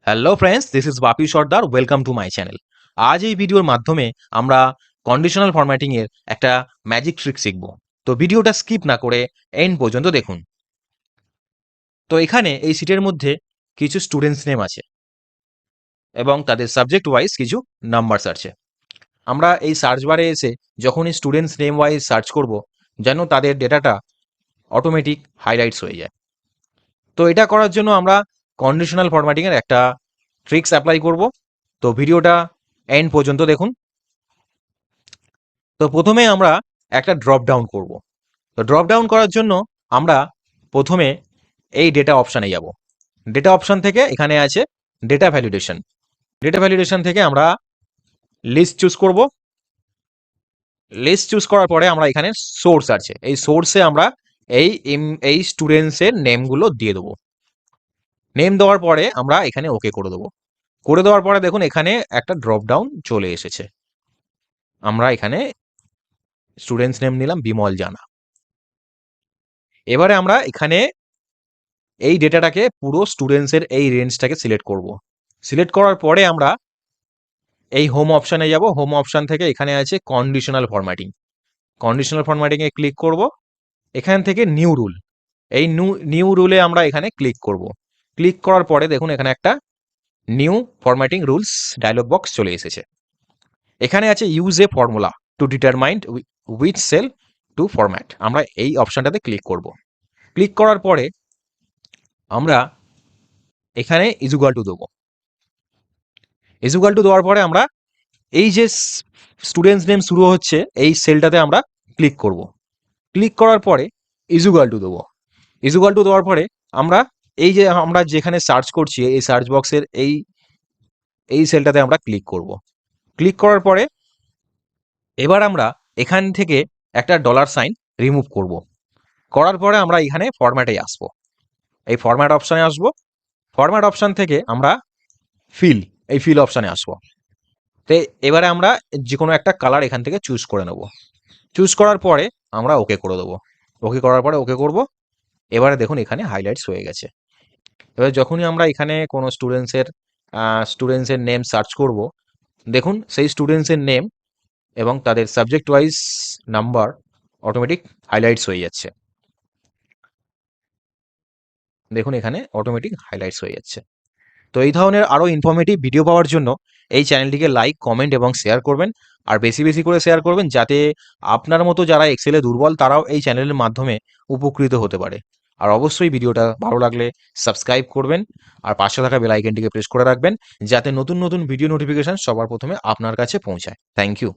Hello friends, this is Bapi Sardar. Welcome to my channel. আজ এই ভিডিওর মাধ্যমে আমরা কন্ডিশনাল ফরম্যাটিং এর একটা ম্যাজিক ট্রিক শিখব। তো ভিডিওটা স্কিপ না করে এন্ড পর্যন্ত দেখুন। তো এখানে এই সিটের মধ্যে কিছু স্টুডেন্টস নেম আছে এবং তাদের সাবজেক্ট ওয়াইজ কিছু নাম্বারস আছে। আমরা এই সার্চ বারে এসে যখনই স্টুডেন্টস নেম ওয়াইজ সার্চ করব, যেন তাদের ডেটাটা অটোমেটিক হাইলাইটস হয়ে যায়। তো এটা করার জন্য আমরা কন্ডিশনাল ফরম্যাটিং এর একটা ট্রিক্স অ্যাপ্লাই করব। তো ভিডিওটা এন্ড পর্যন্ত দেখুন। তো প্রথমে আমরা একটা ড্রপ ডাউন করব। তো ড্রপ ডাউন করার জন্য আমরা প্রথমে এই ডেটা অপশানে যাব। ডেটা অপশান থেকে এখানে আছে ডেটা ভ্যালিডেশন। ডেটা ভ্যালিডেশন থেকে আমরা লিস্ট চুজ করব। লিস্ট চুজ করার পরে আমরা এখানে সোর্স আছে, এই সোর্সে আমরা এই স্টুডেন্টসের নেমগুলো দিয়ে দেবো। নেম দেওয়ার পরে আমরা এখানে ওকে করে দেবো। করে দেওয়ার পরে দেখুন এখানে একটা ড্রপ ডাউন চলে এসেছে। আমরা এখানে স্টুডেন্টস নেম নিলাম বিমল জানা। এবারে আমরা এখানে এই ডেটাটাকে পুরো স্টুডেন্টসের এই রেঞ্জটাকে সিলেক্ট করব। সিলেক্ট করার পরে আমরা এই হোম অপশানে যাব। হোম অপশান থেকে এখানে আছে কন্ডিশনাল ফরম্যাটিং। কন্ডিশনাল ফরম্যাটিংয়ে ক্লিক করব। এখান থেকে নিউ রুল, এই নিউ রুলে আমরা এখানে ক্লিক করব। ক্লিক করার পরে দেখুন এখানে একটা new formatting rules dialog box চলে এসেছে। এখানে আছে use a formula to determine which cell to format. আমরা এই অপশানটাতে ক্লিক করব। ক্লিক করার পরে আমরা এখানে ইজুগাল টু দেবো। ইজুগাল টু দেওয়ার পরে আমরা এই যে স্টুডেন্টস নেম শুরু হচ্ছে এই সেলটাতে আমরা ক্লিক করব। ক্লিক করার পরে ইজুগাল টু দেবো। ইজুগাল টু দেওয়ার পরে আমরা এই যে আমরা যেখানে সার্চ করছি এই সার্চ বক্সের এই সেলটাতে আমরা ক্লিক করব। ক্লিক করার পরে এবার আমরা এখান থেকে একটা ডলার সাইন রিমুভ করব। করার পরে আমরা এখানে ফরম্যাটে আসব। এই ফরম্যাট অপশানে আসব। ফরম্যাট অপশান থেকে আমরা এই ফিল অপশানে আসবো। তো এবারে আমরা যে কোনো একটা কালার এখান থেকে চুজ করে নেব। চুজ করার পরে আমরা ওকে করে দেবো। ওকে করার পরে ওকে করব। এবারে দেখুন এখানে হাইলাইটস হয়ে গেছে। এবার যখনই আমরা এখানে কোনো স্টুডেন্টসের নেম সার্চ করব, দেখুন সেই স্টুডেন্টসের নেম এবং তাদের subject wise number automatic highlights হয়ে যাচ্ছে। দেখুন এখানে অটোমেটিক হাইলাইটস হয়ে যাচ্ছে। তো এই ধরনের আরও ইনফরমেটিভ ভিডিও পাওয়ার জন্য এই চ্যানেলটিকে লাইক, কমেন্ট এবং শেয়ার করবেন। আর বেশি বেশি করে শেয়ার করবেন, যাতে আপনার মতো যারা এক্সেলে দুর্বল তারাও এই চ্যানেলের মাধ্যমে উপকৃত হতে পারে। আর অবশ্যই ভিডিওটা ভালো লাগলে সাবস্ক্রাইব করবেন আর পাশে থাকা বেল আইকনটিকে প্রেস করে রাখবেন, যাতে নতুন নতুন ভিডিও নোটিফিকেশন সবার প্রথমে আপনার কাছে পৌঁছায়। Thank you.